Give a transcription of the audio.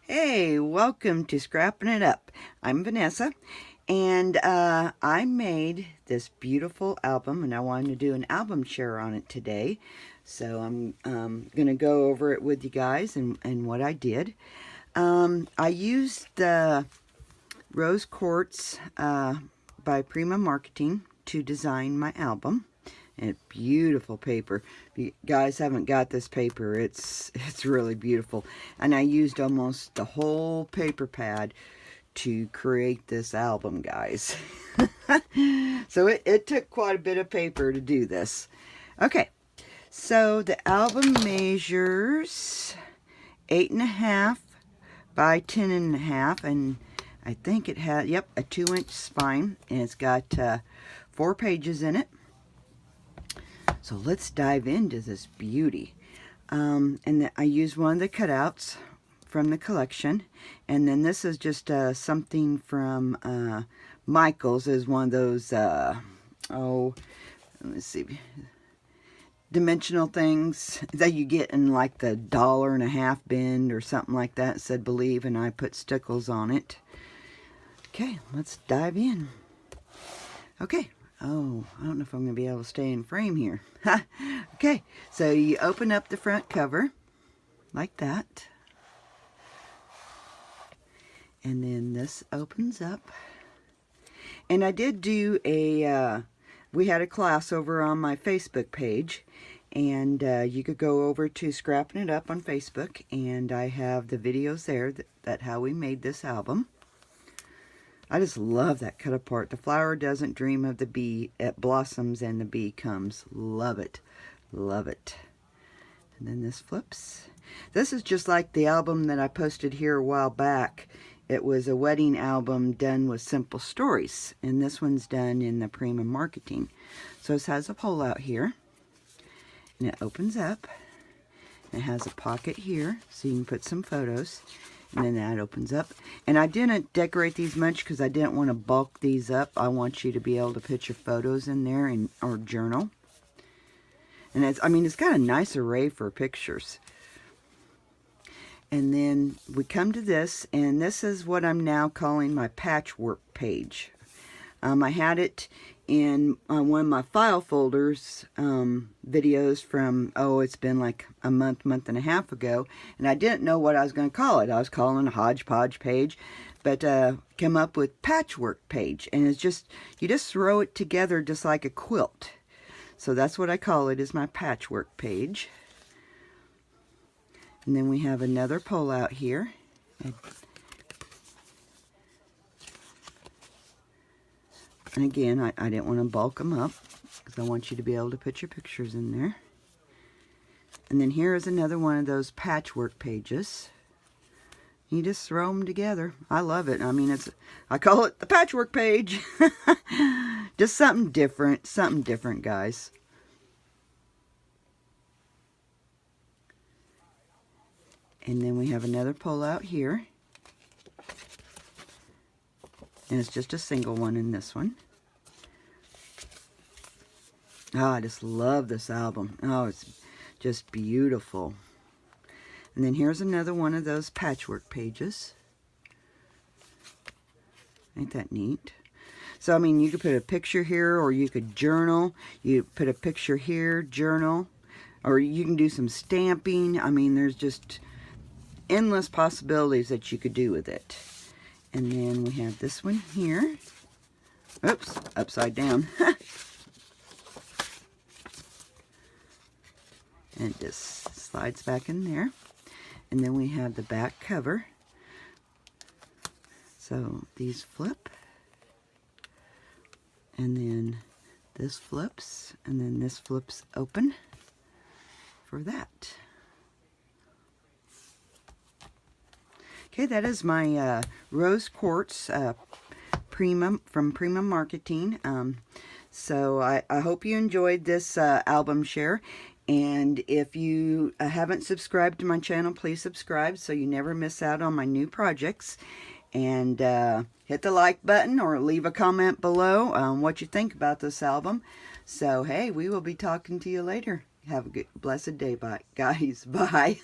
Hey, welcome to Scrappin' It Up. I'm Vanessa, and I made this beautiful album, and I wanted to do an album share on it today. So I'm going to go over it with you guys and what I did. I used the Rose Quartz by Prima Marketing to design my album. And beautiful paper. If you guys haven't got this paper, it's really beautiful. And I used almost the whole paper pad to create this album, guys. So it took quite a bit of paper to do this. Okay, so the album measures 8.5 by 10.5, and I think it had, yep, a 2-inch spine, and it's got 4 pages in it. So let's dive into this beauty. And I used one of the cutouts from the collection. And then this is just something from Michael's. Is one of those, let's see, dimensional things that you get in like the $1.50 bin or something like that. It said Believe, and I put stickles on it. Okay, let's dive in. Okay. Oh, I don't know if I'm going to be able to stay in frame here. Okay, so you open up the front cover like that. And then this opens up. And I did do we had a class over on my Facebook page. And you could go over to Scrappin' It Up on Facebook. And I have the videos there that how we made this album. I just love that cut apart. The flower doesn't dream of the bee. It blossoms and the bee comes. Love it. Love it. And then this flips. This is just like the album that I posted here a while back. It was a wedding album done with simple stories. And this one's done in the Prima Marketing. So this has a pull out here. And it opens up. It has a pocket here so you can put some photos. And then that opens up. And I didn't decorate these much because I didn't want to bulk these up. I want you to be able to put your photos in there or journal. And it's got a nice array for pictures. And then we come to this, and this is what I'm now calling my patchwork page. I had it in one of my file folders videos from, it's been like a month and a half ago, and I didn't know what I was going to call it. I was calling it a hodgepodge page, but came up with patchwork page, and it's just, you just throw it together just like a quilt. So that's what I call it, is my patchwork page. And then we have another pull out here. And again, I didn't want to bulk them up because I want you to be able to put your pictures in there. And then here is another one of those patchwork pages. You just throw them together. I love it. I mean, I call it the patchwork page. Just something different, guys. And then we have another pull out here. And it's just a single one in this one. Oh, I just love this album. Oh, it's just beautiful. And then here's another one of those patchwork pages. Ain't that neat? So, I mean, you could put a picture here, or you could journal. You put a picture here, journal. Or you can do some stamping. I mean, there's just endless possibilities that you could do with it. And then we have this one here. Oops, upside down. And it just slides back in there. And then we have the back cover. So these flip. And then this flips. And then this flips open for that. Okay, that is my Rose Quartz from Prima Marketing. So I hope you enjoyed this album share. And if you haven't subscribed to my channel, please subscribe so you never miss out on my new projects. And hit the like button or leave a comment below on what you think about this album. So, hey, we will be talking to you later. Have a good, blessed day, bye, guys. Bye.